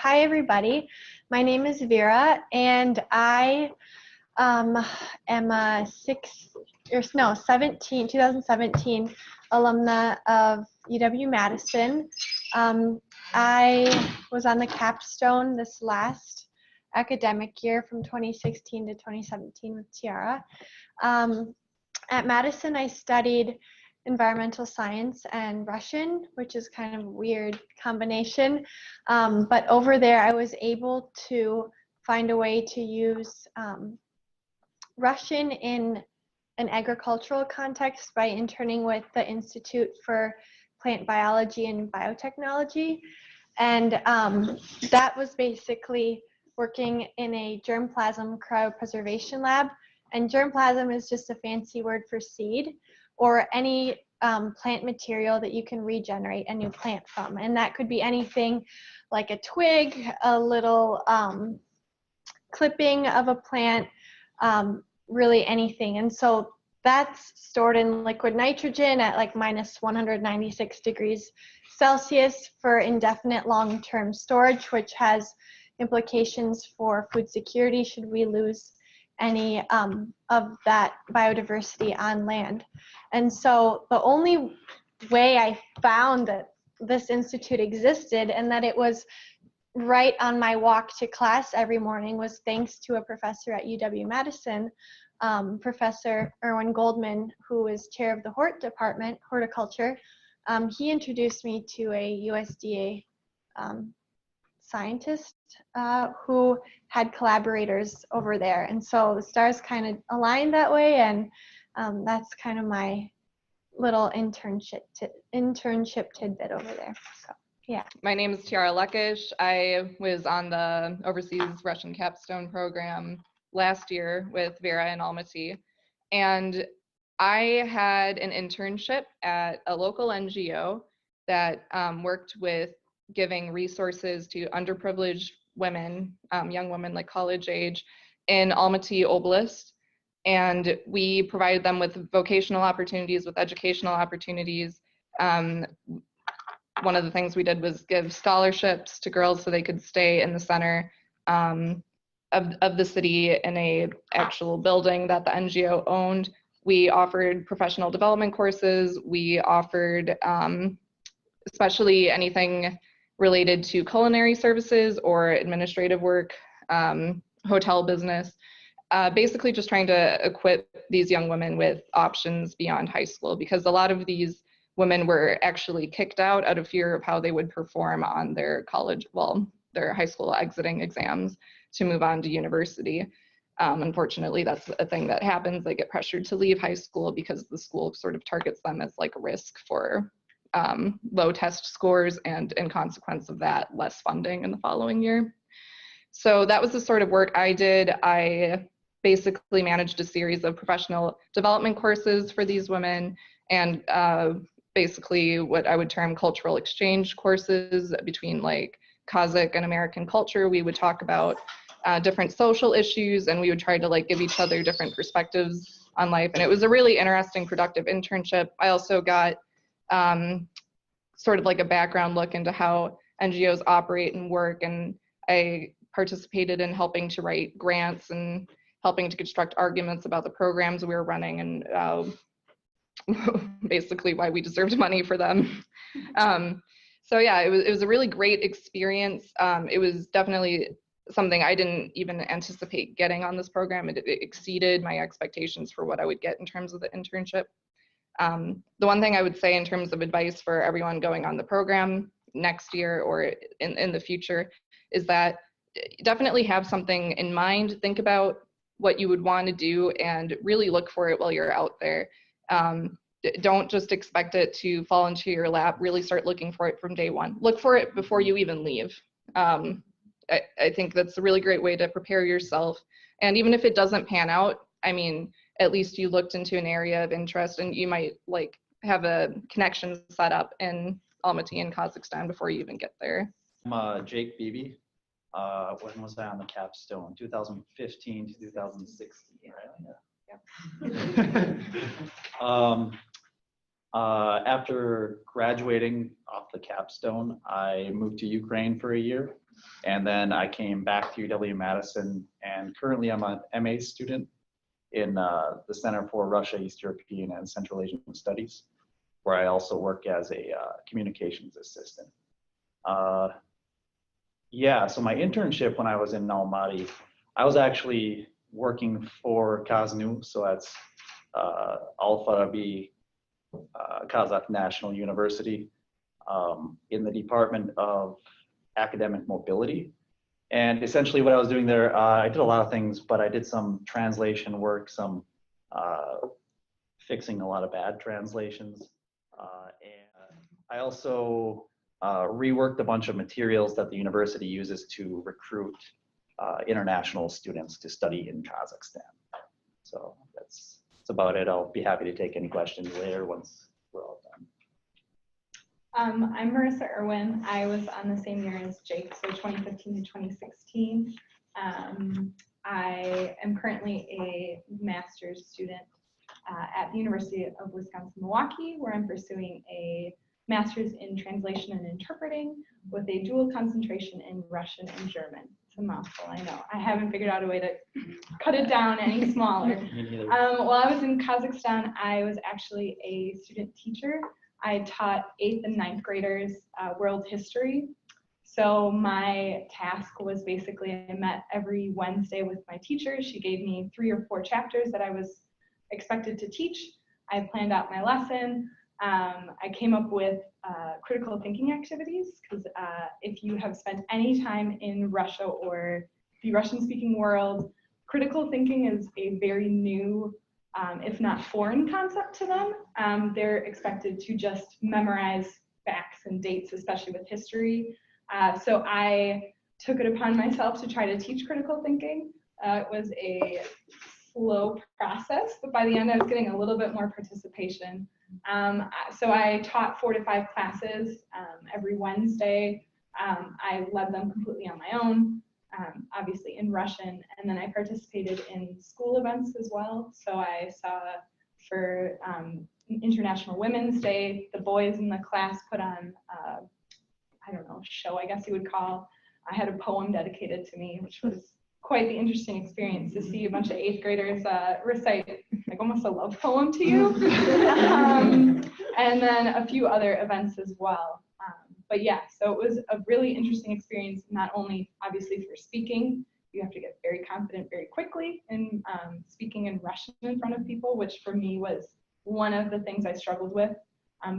Hi everybody, my name is Vera and I am a 2017 alumna of UW-Madison. I was on the capstone this last academic year from 2016 to 2017 with Tiara. At Madison, I studied environmental science and Russian, which is kind of a weird combination. But over there, I was able to find a way to use Russian in an agricultural context by interning with the Institute for Plant Biology and Biotechnology. And that was basically working in a germplasm cryopreservation lab. And germplasm is just a fancy word for seed, or any plant material that you can regenerate a new plant from. And that could be anything like a twig, a little clipping of a plant, really anything. And so that's stored in liquid nitrogen at like minus 196 degrees Celsius for indefinite long-term storage, which has implications for food security should we lose any of that biodiversity on land. And so the only way I found that this institute existed and that it was right on my walk to class every morning was thanks to a professor at UW-Madison, Professor Irwin Goldman, who is chair of the Hort department, horticulture. He introduced me to a USDA scientist who had collaborators over there. And so the stars kind of aligned that way, and that's kind of my little internship tidbit over there. So, yeah. My name is Tiara Luckiesh. I was on the Overseas Russian Capstone program last year with Vera and Almaty. And I had an internship at a local NGO that worked with giving resources to underprivileged women, young women like college age, in Almaty Oblast. And we provided them with vocational opportunities, with educational opportunities. One of the things we did was give scholarships to girls so they could stay in the center of the city in a actual building that the NGO owned. We offered professional development courses. We offered especially anything related to culinary services or administrative work, hotel business, basically just trying to equip these young women with options beyond high school, because a lot of these women were actually kicked out of fear of how they would perform on their their high school exiting exams to move on to university. Unfortunately, that's a thing that happens. They get pressured to leave high school because the school sort of targets them as like a risk for low test scores, and in consequence of that, less funding in the following year. So that was the sort of work I did. I basically managed a series of professional development courses for these women, and basically what I would term cultural exchange courses between like Kazakh and American culture. We would talk about different social issues, and we would try to like give each other different perspectives on life. And it was a really interesting, productive internship. I also got sort of like a background look into how NGOs operate and work, and I participated in helping to write grants and helping to construct arguments about the programs we were running, and basically why we deserved money for them. So yeah, it was a really great experience. It was definitely something I didn't even anticipate getting on this program. It exceeded my expectations for what I would get in terms of the internship. The one thing I would say in terms of advice for everyone going on the program next year or in the future is that definitely have something in mind. Think about what you would want to do and really look for it while you're out there. Don't just expect it to fall into your lap. Really start looking for it from day one. Look for it before you even leave. I think that's a really great way to prepare yourself. And even if it doesn't pan out, I mean, at least you looked into an area of interest, and you might like have a connection set up in Almaty and Kazakhstan before you even get there. I'm Jake Beebe. When was I on the capstone? 2015 to 2016, right? Yeah. After graduating off the capstone, I moved to Ukraine for a year. And then I came back to UW-Madison, and currently I'm an MA student in the Center for Russia, East European, and Central Asian Studies, where I also work as a communications assistant. Yeah, so my internship when I was in Almaty, I was actually working for KazNU, so that's Al-Farabi Kazakh National University, in the Department of Academic Mobility. And essentially what I was doing there, I did a lot of things, but I did some translation work, some fixing a lot of bad translations. And I also reworked a bunch of materials that the university uses to recruit international students to study in Kazakhstan. So that's about it. I'll be happy to take any questions later once we're all done. I'm Marisa Irwin. I was on the same year as Jake, so 2015 to 2016. I am currently a master's student at the University of Wisconsin-Milwaukee, where I'm pursuing a master's in translation and interpreting with a dual concentration in Russian and German. It's a mouthful, I know. I haven't figured out a way to cut it down any smaller. While I was in Kazakhstan, I was actually a student teacher. I taught 8th and 9th graders world history. So my task was basically, I met every Wednesday with my teacher. She gave me 3 or 4 chapters that I was expected to teach. I planned out my lesson. I came up with critical thinking activities, because if you have spent any time in Russia or the Russian-speaking world, critical thinking is a very new, if not foreign concept to them. They're expected to just memorize facts and dates, especially with history. So I took it upon myself to try to teach critical thinking. It was a slow process, but by the end I was getting a little bit more participation. So I taught 4 to 5 classes every Wednesday. I led them completely on my own, obviously in Russian, and then I participated in school events as well. So I saw for International Women's Day, the boys in the class put on, I don't know, show I guess you would call. I had a poem dedicated to me, which was quite the interesting experience to see a bunch of 8th graders recite like almost a love poem to you. And then a few other events as well. But yeah, so it was a really interesting experience, not only obviously for speaking, you have to get very confident very quickly in speaking in Russian in front of people, which for me was one of the things I struggled with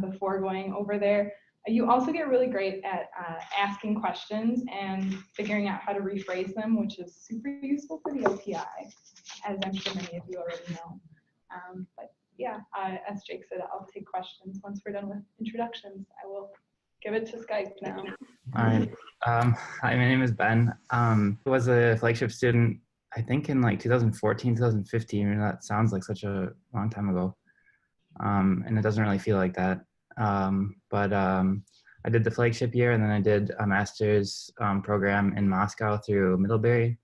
before going over there. You also get really great at asking questions and figuring out how to rephrase them, which is super useful for the OPI, as I'm sure many of you already know. But yeah, as Jake said, I'll take questions once we're done with introductions. I will give it to Skype now. All right. Hi, my name is Ben. I was a Flagship student, I think in like 2014, 2015. And that sounds like such a long time ago. And it doesn't really feel like that. I did the Flagship year, and then I did a master's program in Moscow through Middlebury.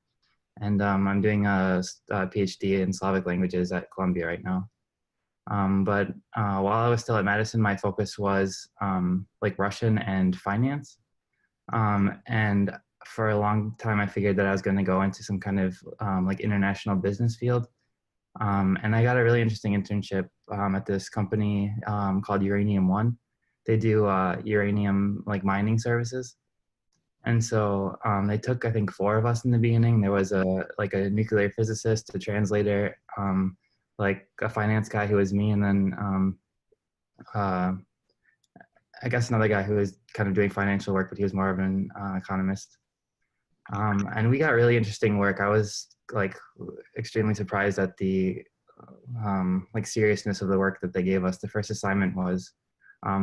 And I'm doing a PhD in Slavic languages at Columbia right now. While I was still at Madison, my focus was like Russian and finance. And for a long time, I figured that I was going to go into some kind of like international business field. And I got a really interesting internship at this company called Uranium One. They do uranium like mining services. And so they took, I think, 4 of us in the beginning. There was a nuclear physicist, a translator, like a finance guy who was me, and then I guess another guy who was kind of doing financial work, but he was more of an economist. And we got really interesting work. I was like extremely surprised at the like seriousness of the work that they gave us. The first assignment was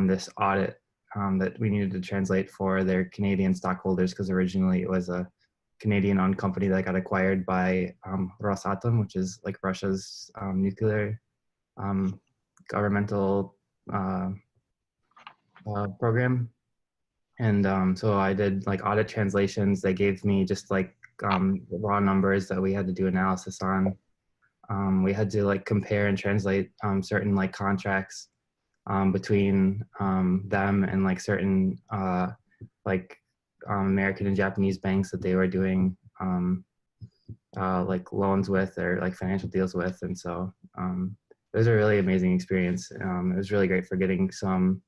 this audit that we needed to translate for their Canadian stockholders, because originally it was a Canadian-owned company that got acquired by Rosatom, which is like Russia's nuclear governmental program. And so I did like audit translations. They gave me just like raw numbers that we had to do analysis on. We had to like compare and translate certain like contracts between them and like certain like American and Japanese banks that they were doing like loans with or like financial deals with. And so it was a really amazing experience. It was really great for getting some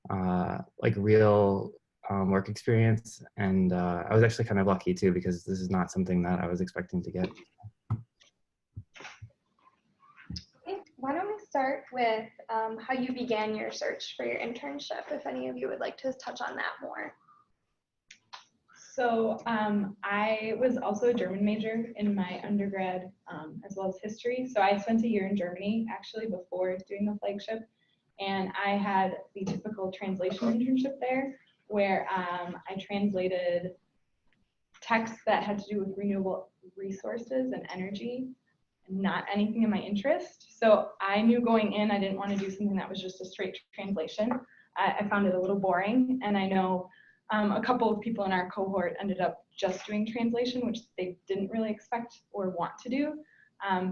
like real work experience. And I was actually kind of lucky too, because this is not something that I was expecting to get. Okay, why don't we start with how you began your search for your internship, if any of you would like to touch on that more. So I was also a German major in my undergrad, as well as history. So I spent a year in Germany actually before doing the flagship. And I had the typical translation internship there where I translated texts that had to do with renewable resources and energy, not anything in my interest. So I knew going in, I didn't want to do something that was just a straight translation. I found it a little boring. And I know a couple of people in our cohort ended up just doing translation, which they didn't really expect or want to do.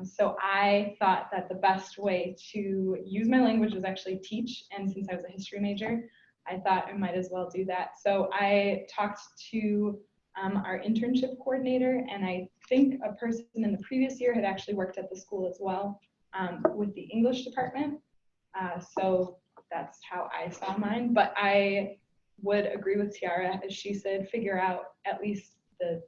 So I thought that the best way to use my language was actually teach. And since I was a history major, I thought I might as well do that. So I talked to our internship coordinator, and I think a person in the previous year had actually worked at the school as well with the English department. So that's how I saw mine. But I would agree with Tiara, as she said, figure out at least the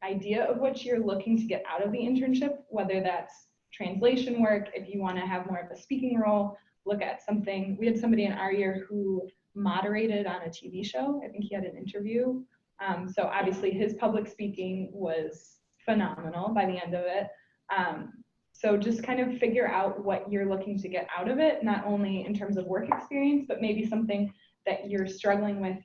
idea of what you're looking to get out of the internship, whether that's translation work, if you want to have more of a speaking role, look at something. We had somebody in our year who moderated on a TV show. I think he had an interview. So obviously his public speaking was phenomenal by the end of it. So just kind of figure out what you're looking to get out of it, not only in terms of work experience, but maybe something that you're struggling with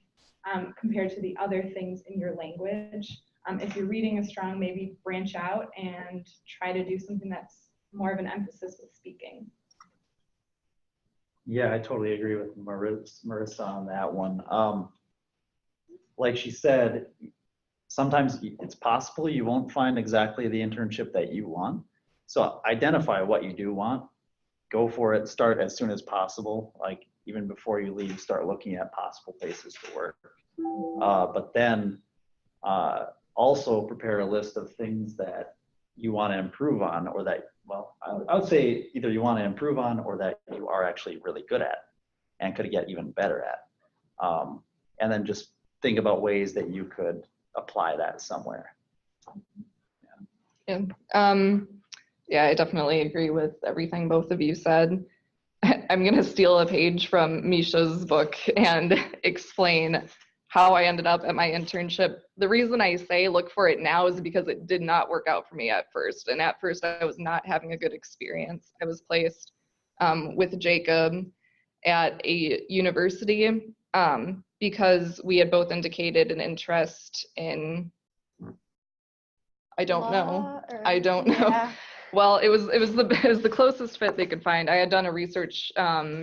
compared to the other things in your language. If your reading is strong, maybe branch out and try to do something that's more of an emphasis with speaking. Yeah, I totally agree with Marisa on that one. Like she said, sometimes it's possible you won't find exactly the internship that you want. So identify what you do want, go for it, start as soon as possible. Like even before you leave, start looking at possible places to work. But then also prepare a list of things that you want to improve on, or that, well, I would say either you want to improve on or that you are actually really good at and could get even better at. And then just think about ways that you could apply that somewhere. Yeah, I definitely agree with everything both of you said. I'm going to steal a page from Misha's book and explain how I ended up at my internship. The reason I say look for it now is because it did not work out for me at first. And at first I was not having a good experience. I was placed with Jacob at a university because we had both indicated an interest in, I don't know. Yeah. Well, it was the closest fit they could find. I had done a research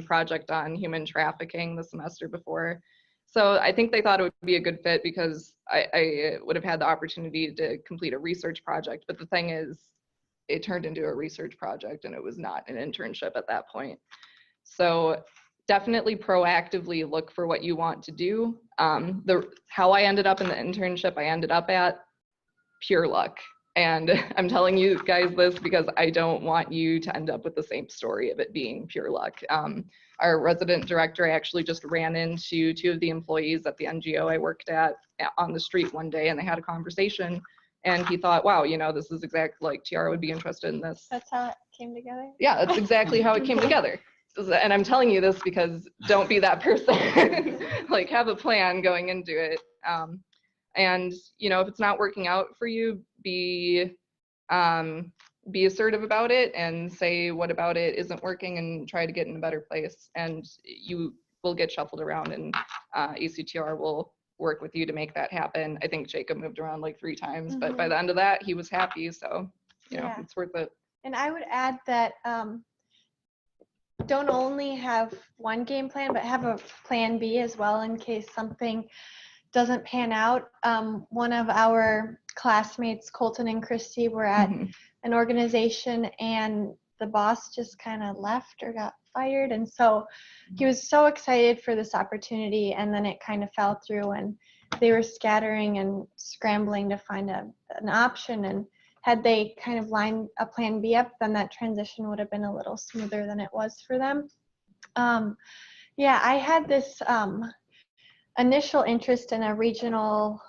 project on human trafficking the semester before. So I think they thought it would be a good fit because I would have had the opportunity to complete a research project. But the thing is, it turned into a research project and it was not an internship at that point. So definitely proactively look for what you want to do. How I ended up in the internship I ended up at, pure luck. And I'm telling you guys this because I don't want you to end up with the same story of it being pure luck. Our resident director actually just ran into two of the employees at the NGO I worked at on the street one day, and they had a conversation. And he thought, wow, you know, this is exactly like Tiara would be interested in this. That's how it came together? Yeah, that's exactly how it came together. And I'm telling you this because don't be that person. Like, have a plan going into it. And, you know, if it's not working out for you, be assertive about it and say what about it isn't working and try to get in a better place. And you will get shuffled around, and ACTR will work with you to make that happen. I think Jacob moved around like 3 times, but by the end of that, he was happy. So, you know, it's worth it. And I would add that don't only have one game plan, but have a plan B as well in case something doesn't pan out. One of our classmates, Colton and Christy, were at an organization, and the boss just kind of left or got fired. And so he was so excited for this opportunity, and then it kind of fell through, and they were scattering and scrambling to find an option. And had they kind of lined a plan B up, then that transition would have been a little smoother than it was for them. Yeah, I had this initial interest in a regional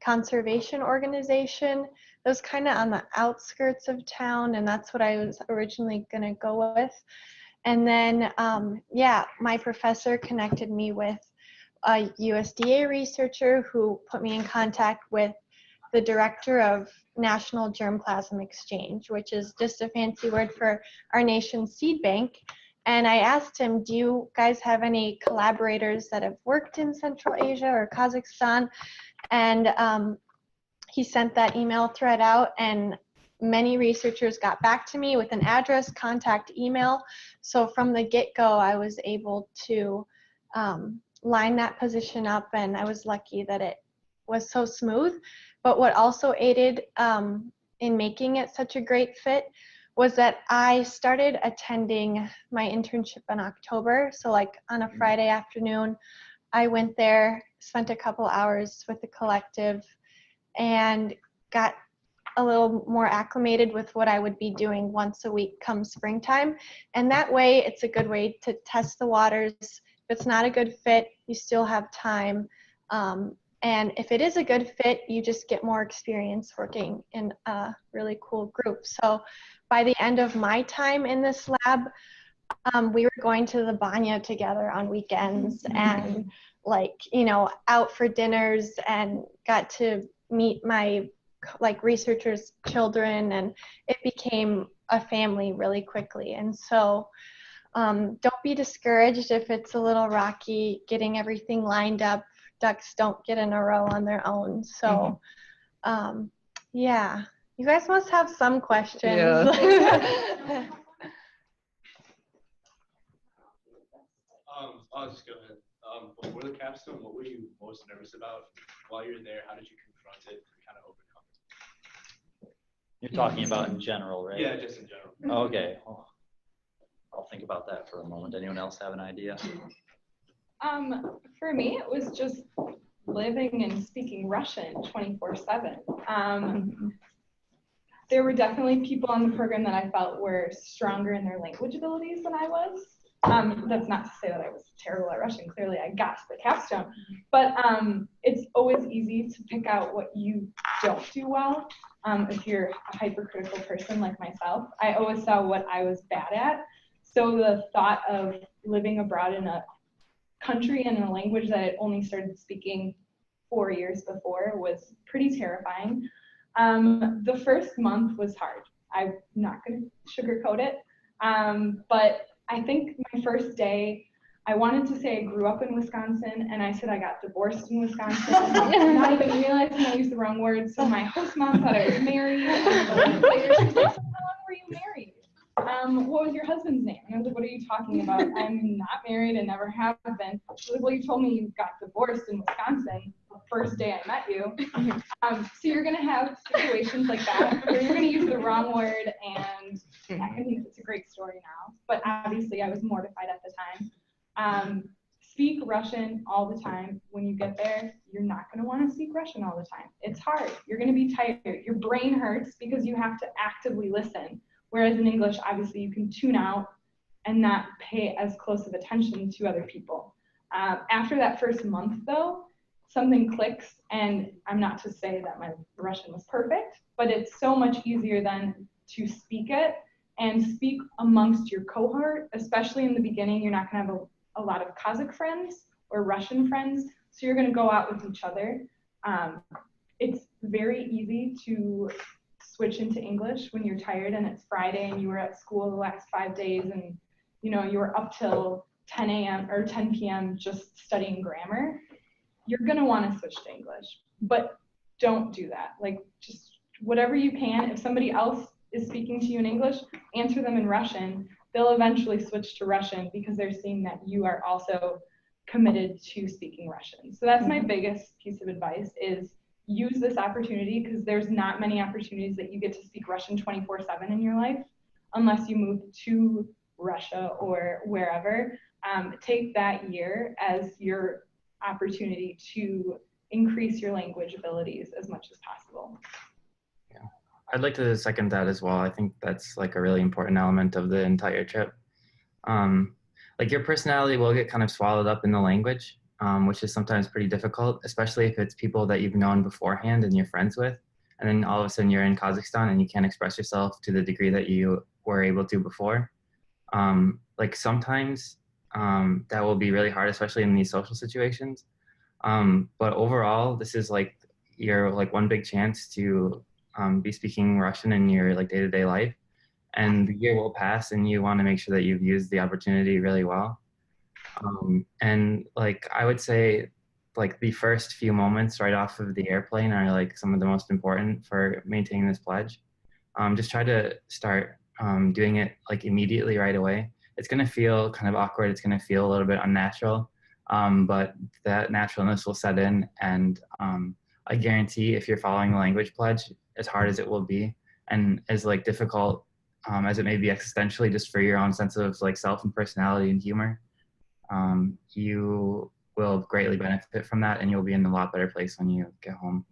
conservation organization that was kind of on the outskirts of town, and that's what I was originally going to go with. And then, yeah, my professor connected me with a USDA researcher who put me in contact with the director of National Germplasm Exchange, which is just a fancy word for our nation's seed bank. And I asked him, do you guys have any collaborators that have worked in Central Asia or Kazakhstan? And he sent that email thread out, and many researchers got back to me with an address, contact, email. So from the get-go, I was able to line that position up, and I was lucky that it was so smooth. But what also aided in making it such a great fit was that I started attending my internship in October. So like on a Friday afternoon, I went there, spent a couple hours with the collective, and got a little more acclimated with what I would be doing once a week come springtime. And that way, it's a good way to test the waters. If it's not a good fit, you still have time. And if it is a good fit, you just get more experience working in a really cool group. So by the end of my time in this lab, we were going to the banya together on weekends and like, you know, out for dinners, and got to meet my like researchers' children, and it became a family really quickly. And so don't be discouraged if it's a little rocky getting everything lined up. Ducks don't get in a row on their own. So yeah, you guys must have some questions. Yeah. I'll just go ahead. Before the capstone, what were you most nervous about? While you're there, how did you confront it and kind of overcome it? You're talking about in general, right? Yeah, just in general. Okay. Oh, I'll think about that for a moment. Anyone else have an idea? For me, it was just living and speaking Russian 24/7. There were definitely people on the program that I felt were stronger in their language abilities than I was. That's not to say that I was terrible at Russian. Clearly, I got to the capstone. But it's always easy to pick out what you don't do well. If you're a hypercritical person like myself, I always saw what I was bad at. So the thought of living abroad in a country and in a language that I only started speaking 4 years before was pretty terrifying. The first month was hard. I'm not going to sugarcoat it. But I think my first day, I wanted to say I grew up in Wisconsin, and I said I got divorced in Wisconsin, not even realizing I used the wrong words. So my host mom thought I was married. And later she was like, "So how long were you married? What was your husband's name?" And I was like, "What are you talking about? I'm not married and never have been." She was like, "Well, you told me you got divorced in Wisconsin the first day I met you." So you're going to have situations like that where you're going to use the wrong word, and I think it's a great story now. But obviously, I was mortified at the time. Speak Russian all the time. When you get there, you're not going to want to speak Russian all the time. It's hard. You're going to be tired. Your brain hurts because you have to actively listen. Whereas in English, obviously, you can tune out and not pay as close of attention to other people. After that first month, though, something clicks, and I'm not to say that my Russian was perfect, but it's so much easier than to speak it and speak amongst your cohort, especially in the beginning. You're not going to have a lot of Kazakh friends or Russian friends, so you're going to go out with each other. It's very easy to switch into English when you're tired and it's Friday and you were at school the last 5 days and you were up till 10 a.m. or 10 p.m. just studying grammar. You're going to want to switch to English, but don't do that. Like, just whatever you can. If somebody else is speaking to you in English, answer them in Russian. They'll eventually switch to Russian because they're seeing that you are also committed to speaking Russian. So that's my biggest piece of advice, is use this opportunity, because there's not many opportunities that you get to speak Russian 24/7 in your life. unless you move to Russia or wherever. Take that year as your opportunity to increase your language abilities as much as possible. Yeah, I'd like to second that as well. I think that's like a really important element of the entire trip. Like your personality will get kind of swallowed up in the language, which is sometimes pretty difficult, especially if it's people that you've known beforehand and you're friends with. And then all of a sudden you're in Kazakhstan and you can't express yourself to the degree that you were able to before. Like sometimes that will be really hard, especially in these social situations. But overall, this is like your like one big chance to be speaking Russian in your like day-to-day life. And the year will pass and you want to make sure that you've used the opportunity really well. And like I would say like the first few moments right off of the airplane are like some of the most important for maintaining this pledge. Just try to start doing it like immediately right away. It's going to feel kind of awkward. It's going to feel a little bit unnatural, but that naturalness will set in. And I guarantee if you're following the language pledge, as hard as it will be and as like difficult as it may be existentially, just for your own sense of like self and personality and humor, you will greatly benefit from that and you'll be in a lot better place when you get home.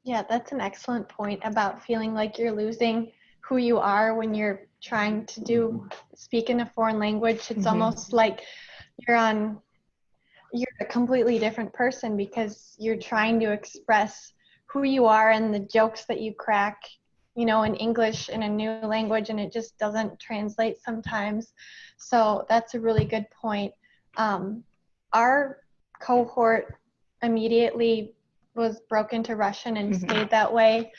Yeah, that's an excellent point about feeling like you're losing who you are when you're trying to speak in a foreign language. It's almost like you're a completely different person because you're trying to express who you are and the jokes that you crack, you know, in English in a new language, and it just doesn't translate sometimes. So that's a really good point. Our cohort immediately was broke into Russian and stayed that way.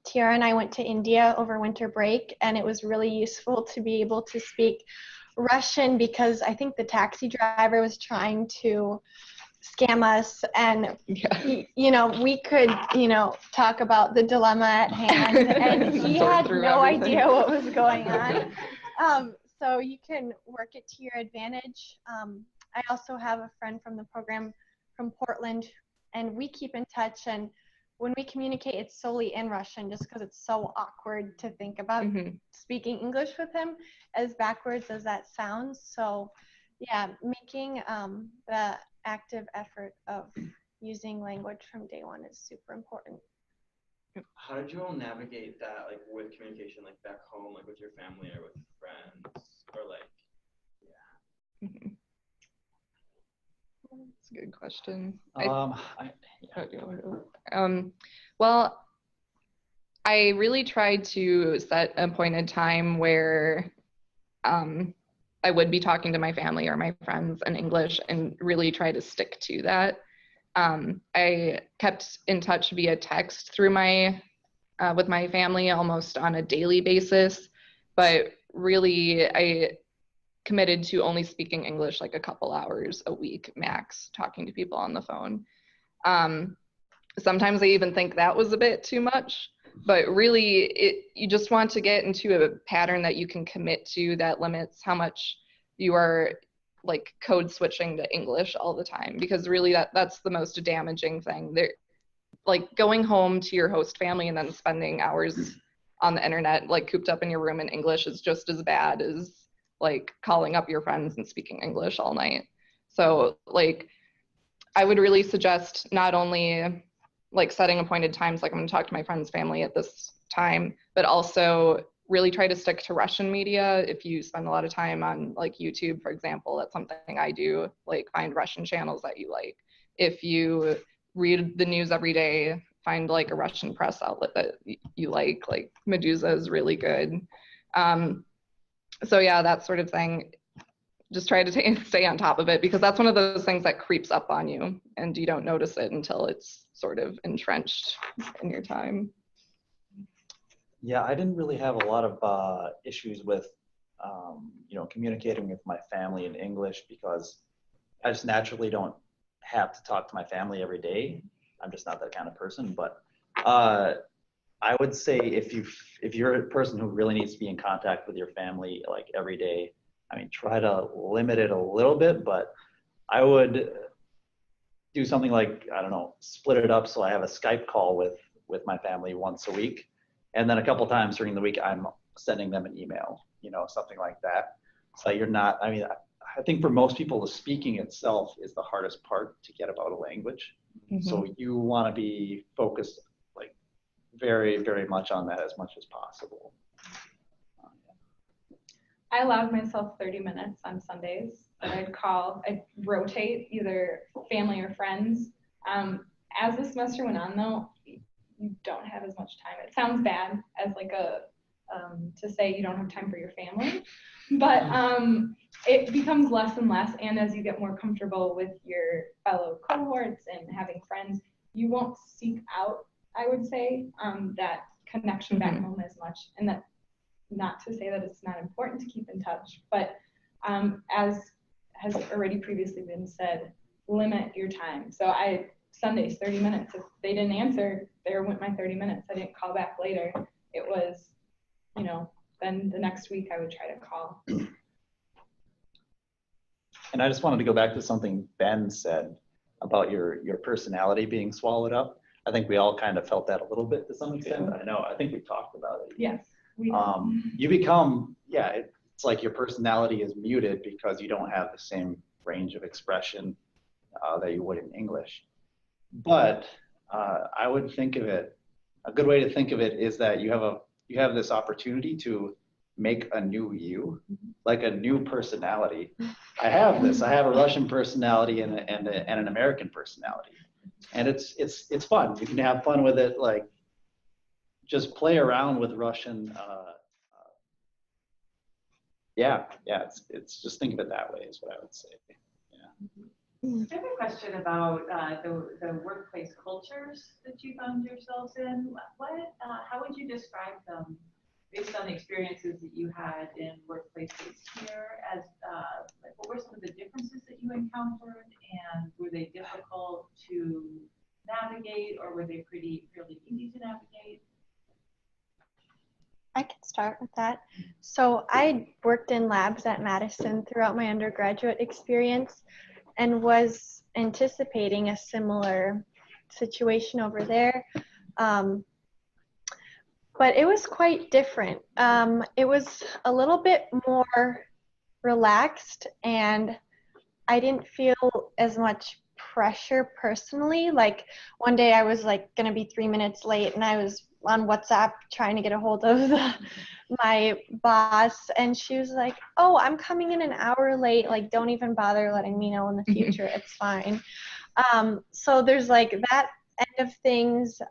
Tiara and I went to India over winter break, and it was really useful to be able to speak Russian because I think the taxi driver was trying to scam us, and you know, we could, you know, talk about the dilemma at hand, and he had no idea what was going on. So you can work it to your advantage. I also have a friend from the program from Portland, and we keep in touch, and when we communicate, it's solely in Russian just because it's so awkward to think about speaking English with him, as backwards as that sounds. So yeah, making the active effort of using language from day one is super important. How did you all navigate that, like with communication, like back home, like with your family or with friends, or like, That's a good question. Well, I really tried to set an appointed time where I would be talking to my family or my friends in English and really try to stick to that. I kept in touch via text through with my family almost on a daily basis, but really I committed to only speaking English like a couple hours a week max, talking to people on the phone. Sometimes I even think that was a bit too much, but really you just want to get into a pattern that you can commit to that limits how much you are like code switching to English all the time, because really that's the most damaging thing. Like going home to your host family and then spending hours on the internet like cooped up in your room in English is just as bad as like calling up your friends and speaking English all night. So like I would really suggest not only like setting appointed times, like I'm gonna talk to my friend's family at this time, but also really try to stick to Russian media. If you spend a lot of time on like YouTube, for example, that's something I do, like find Russian channels that you like. If you read the news every day, find like a Russian press outlet that you like Medusa is really good. So yeah, that sort of thing. Just try to stay on top of it, because that's one of those things that creeps up on you and you don't notice it until it's sort of entrenched in your time. Yeah, I didn't really have a lot of issues with, you know, communicating with my family in English, because I just naturally don't have to talk to my family every day. I'm just not that kind of person. But I would say if you're a person who really needs to be in contact with your family like every day, I mean, try to limit it a little bit, but I would do something like, I don't know, split it up so I have a Skype call with my family once a week. And then a couple times during the week, I'm sending them an email, something like that. So you're not, I think for most people, the speaking itself is the hardest part to get about a language. Mm-hmm. So you want to be focused like very, very much on that as much as possible. I allowed myself 30 minutes on Sundays that I'd rotate either family or friends. As the semester went on though, you don't have as much time. It sounds bad as like to say you don't have time for your family, but it becomes less and less. And as you get more comfortable with your fellow cohorts and having friends, you won't seek out, I would say, that connection back home as much. And that, not to say that it's not important to keep in touch, but as has already previously been said, limit your time. So Sundays, 30 minutes. If they didn't answer, there went my 30 minutes. I didn't call back later. It was, then the next week I would try to call. And I just wanted to go back to something Ben said about your personality being swallowed up. I think we all kind of felt that a little bit to some extent. I think we talked about it. Yes. You become, it's like your personality is muted because you don't have the same range of expression that you would in English. But I would think of it, a good way to think of it is that you have this opportunity to make a new you, like a new personality. I have a Russian personality and an American personality. And it's fun. You can have fun with it, like just play around with Russian. It's just think of it that way is what I would say. I have a question about the workplace cultures that you found yourselves in. How would you describe them based on the experiences that you had in workplaces here? As what were some of the differences that you encountered, and were they difficult to navigate, or were they fairly easy to navigate? I can start with that. So I worked in labs at Madison throughout my undergraduate experience and was anticipating a similar situation over there. But it was quite different. It was a little bit more relaxed, and I didn't feel as much pressure personally. Like one day I was like gonna be 3 minutes late, and I was on WhatsApp trying to get a hold of my boss, and she was like, "Oh, I'm coming in an hour late. Like, don't even bother letting me know in the future. It's fine." So there's like that end of things.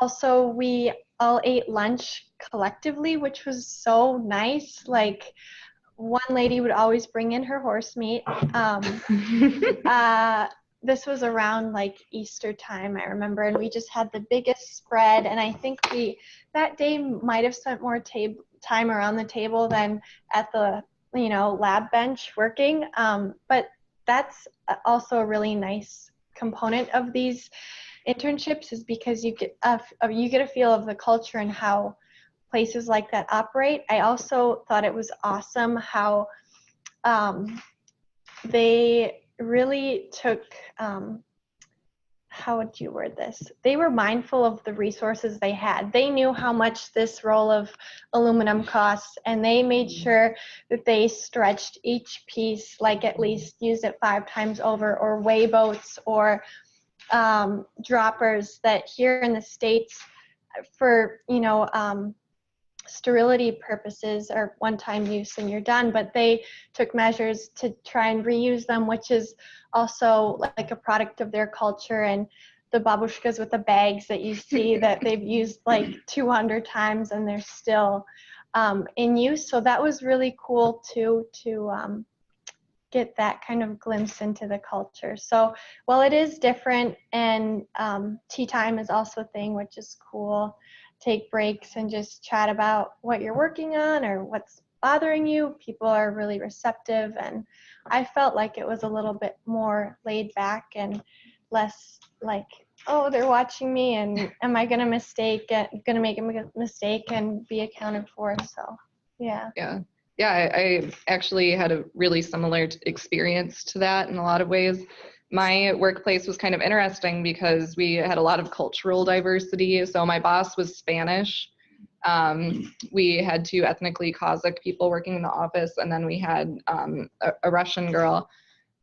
Also, we all ate lunch collectively, which was so nice. Like, one lady would always bring in her horse meat. This was around like Easter time, I remember, and we just had the biggest spread. And I think that day might have spent more time around the table than at the lab bench working. But that's also a really nice component of these internships, is because you get a feel of the culture and how places like that operate. I also thought it was awesome how they really took, how would you word this? They were mindful of the resources they had. They knew how much this roll of aluminum costs, and they made sure that they stretched each piece, like at least used it 5 times over, or weigh boats, or droppers that here in the States for, sterility purposes are one-time use and you're done, but they took measures to try and reuse them, which is also like a product of their culture. And the babushkas with the bags that you see that they've used like 200 times and they're still in use. So that was really cool too, to get that kind of glimpse into the culture. So while it is different, and tea time is also a thing, which is cool. Take breaks and just chat about what you're working on or what's bothering you. People are really receptive, and I felt like it was a little bit more laid back and less like, oh, they're watching me and am I gonna make a mistake and be accounted for. So yeah. I actually had a really similar experience to that in a lot of ways. My workplace was kind of interesting because we had a lot of cultural diversity. So my boss was Spanish. We had 2 ethnically Kazakh people working in the office, and then we had a Russian girl,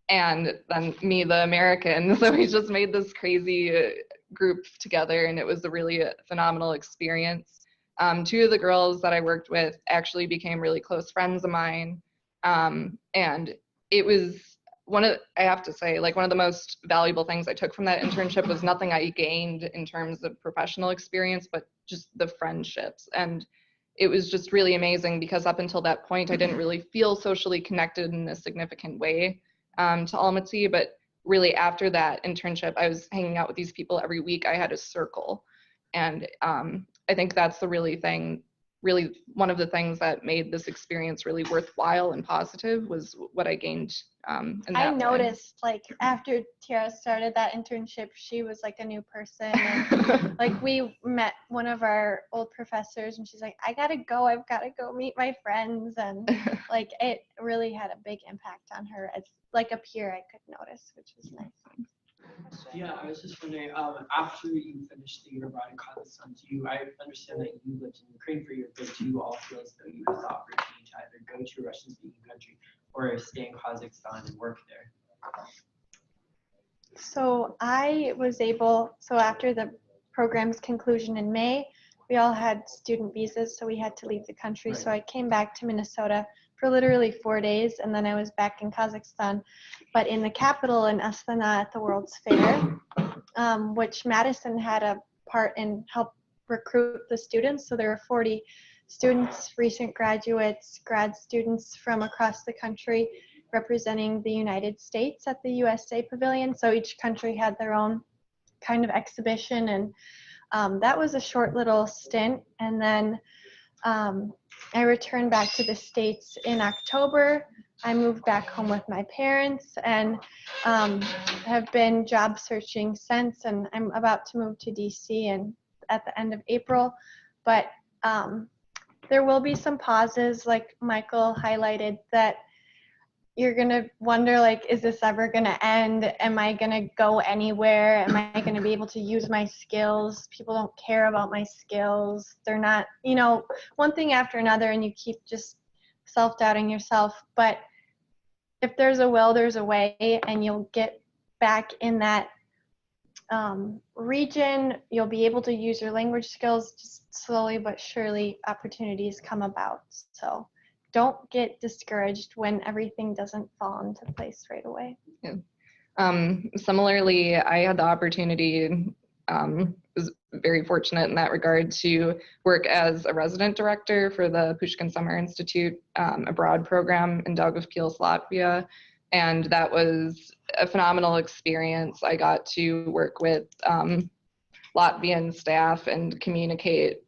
and then me, the American. So we just made this crazy group together, and it was a really phenomenal experience. 2 of the girls that I worked with actually became really close friends of mine, and it was I have to say, like, one of the most valuable things I took from that internship was nothing I gained in terms of professional experience, but just the friendships. And it was just really amazing because up until that point, I didn't really feel socially connected in a significant way to Almaty. But really after that internship, I was hanging out with these people every week. I had a circle. And I think that's the really one of the things that made this experience really worthwhile and positive was what I gained in that I way. noticed, like, after Tiara started that internship, she was like a new person. And, like, we met one of our old professors, and she's like, I've got to go meet my friends. And, like, it really had a big impact on her. As, like, a peer I could notice, which was nice. Yeah, I was just wondering, after you finished the year abroad in Kazakhstan, I understand that you lived in Ukraine for a year, but do you all feel as though you had the opportunity to either go to a Russian-speaking country or stay in Kazakhstan and work there? So after the program's conclusion in May, we all had student visas, so we had to leave the country. Right. So I came back to Minnesota for literally 4 days, and then I was back in Kazakhstan, but in the capital in Astana at the World's Fair, which Madison had a part in help recruit the students. So there were 40 students, recent graduates, grad students from across the country representing the United States at the USA Pavilion. So each country had their own kind of exhibition, and that was a short little stint. And then I returned back to the States in October. I moved back home with my parents and have been job searching since, and I'm about to move to DC and at the end of April. But there will be some pauses, like Michael highlighted, that you're going to wonder, like, is this ever going to end? Am I going to go anywhere? Am I going to be able to use my skills? People don't care about my skills. They're not, one thing after another, and you keep just self-doubting yourself. But if there's a will, there's a way, and you'll get back in that region. You'll be able to use your language skills. Just slowly but surely opportunities come about. So don't get discouraged when everything doesn't fall into place right away. Yeah. Similarly, I had the opportunity, was very fortunate in that regard, to work as a resident director for the Pushkin Summer Institute abroad program in Daugavpils, Latvia. And that was a phenomenal experience. I got to work with Latvian staff and communicate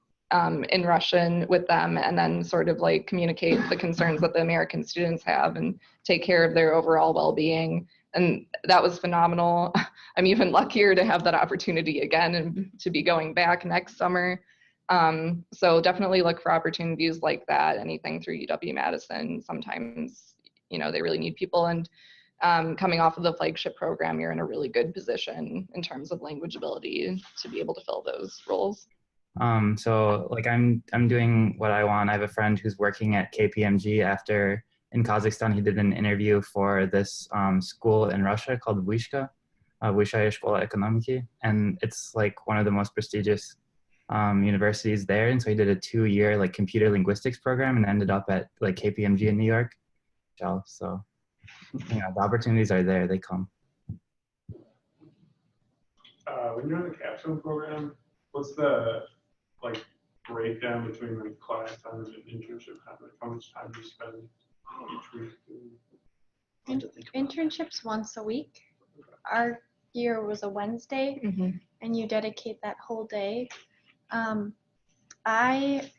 in Russian with them, and then sort of like communicate the concerns that the American students have and take care of their overall well-being. And that was phenomenal. I'm even luckier to have that opportunity again and to be going back next summer. So definitely look for opportunities like that, anything through UW-Madison. Sometimes, they really need people. And coming off of the Flagship program, you're in a really good position in terms of language ability to be able to fill those roles. So like I'm doing what I want. I have a friend who's working at KPMG after in Kazakhstan. He did an interview for this school in Russia called Vyshka, Vysshaya Shkola Ekonomiki, and it's like one of the most prestigious universities there. And so he did a 2-year like computer linguistics program and ended up at like KPMG in New York. So the opportunities are there; they come. When you're in the capstone program, what's the breakdown between like class time and internship time? Like how much time do you spend each week? Internships once a week. Our year was a Wednesday, and you dedicate that whole day. I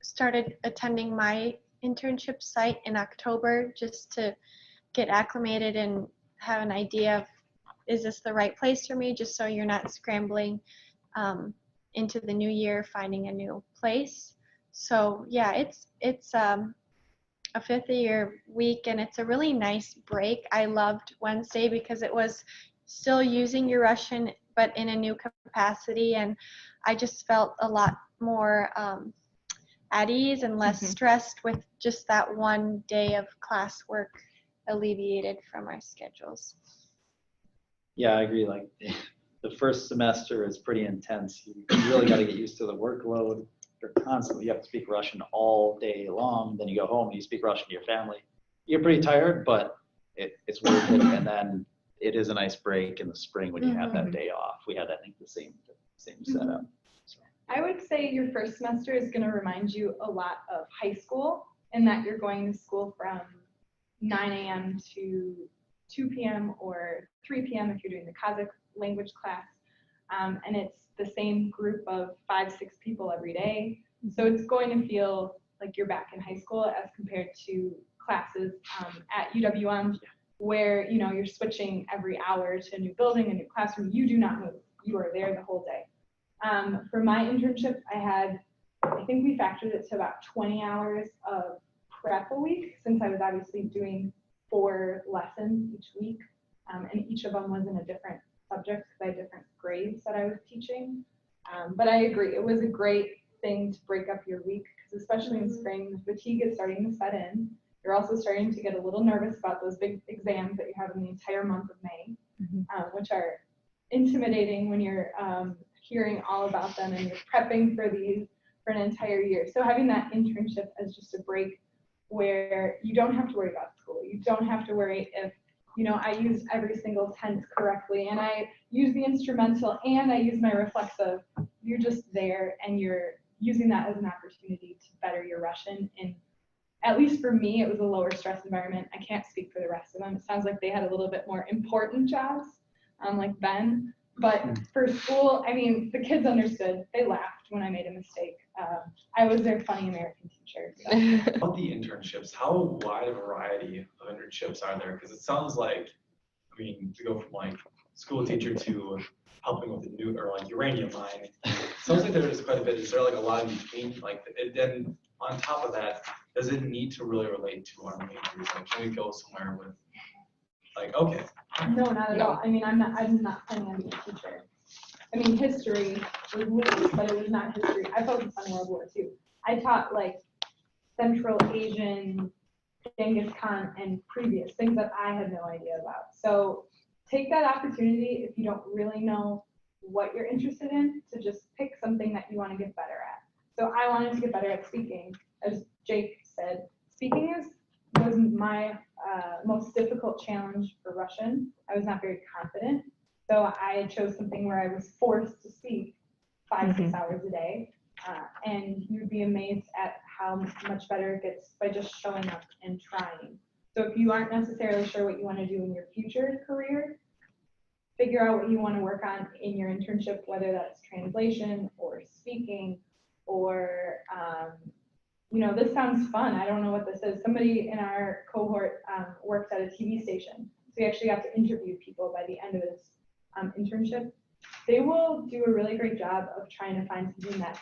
started attending my internship site in October just to get acclimated and have an idea of, is this the right place for me, just so you're not scrambling into the new year finding a new place. So yeah, it's a 5th year week, and it's a really nice break. I loved Wednesday because it was still using your Russian, but in a new capacity. And I just felt a lot more at ease and less stressed with just that one day of classwork alleviated from our schedules. Yeah, I agree. Like the first semester is pretty intense. You really got to get used to the workload. You're constantly, you have to speak Russian all day long. Then you go home and you speak Russian to your family. You're pretty tired, but it's worth it. And then it is a nice break in the spring when you have that day off. We had, I think, the same setup. So. I would say your first semester is going to remind you a lot of high school, in that you're going to school from 9 a.m. to 2 p.m. or 3 p.m. if you're doing the Kazakh language class. And it's the same group of 5-6 people every day. So it's going to feel like you're back in high school as compared to classes at UWM, where you're switching every hour to a new building, a new classroom. You do not move. You are there the whole day. For my internship, I think we factored it to about 20 hours of prep a week, since I was obviously doing 4 lessons each week, and each of them was in a different subject because I had different grades that I was teaching. But I agree, it was a great thing to break up your week, because especially in spring, the fatigue is starting to set in. You're also starting to get a little nervous about those big exams that you have in the entire month of May, which are intimidating when you're hearing all about them and you're prepping for these for an entire year. So having that internship as just a break where you don't have to worry about school. You don't have to worry if, I use every single tense correctly, and I use the instrumental, and I use my reflexive. You're just there, and you're using that as an opportunity to better your Russian. And at least for me, it was a lower stress environment. I can't speak for the rest of them. It sounds like they had a little bit more important jobs, like Ben. But for school, I mean, the kids understood. They laughed when I made a mistake. I was their funny American teacher. So. About the internships, how wide a variety of internships are there? Because it sounds like, to go from like school teacher to helping with the uranium mine, it sounds like there's quite a bit. Is there like a lot in between? Then on top of that, does it need to really relate to our majors? Like, can we go somewhere with, okay. No, not at all. I'm not planning on being a teacher. History was loose, but it was not history. I focused on World War II. I taught Central Asian, Genghis Khan, and previous things that I had no idea about. So take that opportunity if you don't really know what you're interested in, to just pick something that you want to get better at. So I wanted to get better at speaking. As Jake said, speaking was my most difficult challenge for Russian. I was not very confident. So I chose something where I was forced to speak 5-6 hours a day. And you'd be amazed at how much better it gets by just showing up and trying. So if you aren't necessarily sure what you want to do in your future career, figure out what you want to work on in your internship, whether that's translation or speaking or, this sounds fun. I don't know what this is. Somebody in our cohort works at a TV station. So we actually got to interview people by the end of this internship. They will do a really great job of trying to find something that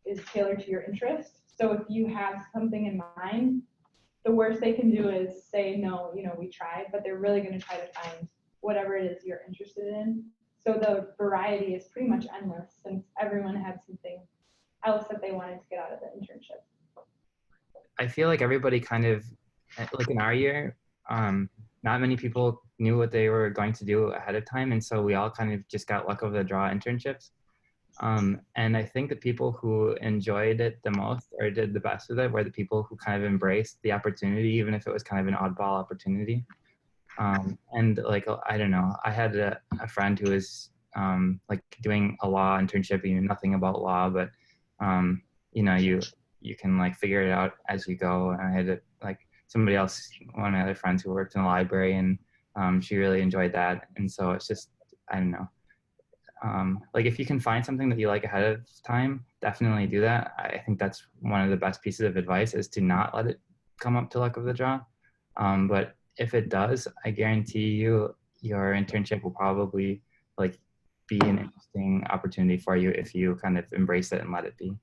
is tailored to your interest. So if you have something in mind, the worst they can do is say, no, we tried, but they're really going to try to find whatever it is you're interested in. So the variety is pretty much endless, since everyone had something else that they wanted to get out of the internship. I feel like everybody kind of, in our year, not many people knew what they were going to do ahead of time. And so we all kind of just got luck of the draw internships. And I think the people who enjoyed it the most or did the best with it were the people who kind of embraced the opportunity, even if it was kind of an oddball opportunity. And I don't know, I had a friend who was doing a law internship, you know nothing about law, but you can figure it out as you go. And I had somebody else, one of my other friends who worked in the library, and she really enjoyed that. And so it's just, I don't know. If you can find something that you like ahead of time, definitely do that. I think that's one of the best pieces of advice, is to not let it come up to luck of the draw. But if it does, I guarantee you your internship will probably be an interesting opportunity for you if you kind of embrace it and let it be.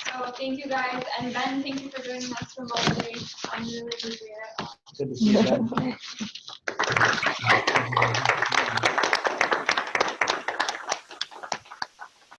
So thank you guys, and Ben, thank you for doing this remotely. I really appreciate it. Good to see you, Ben.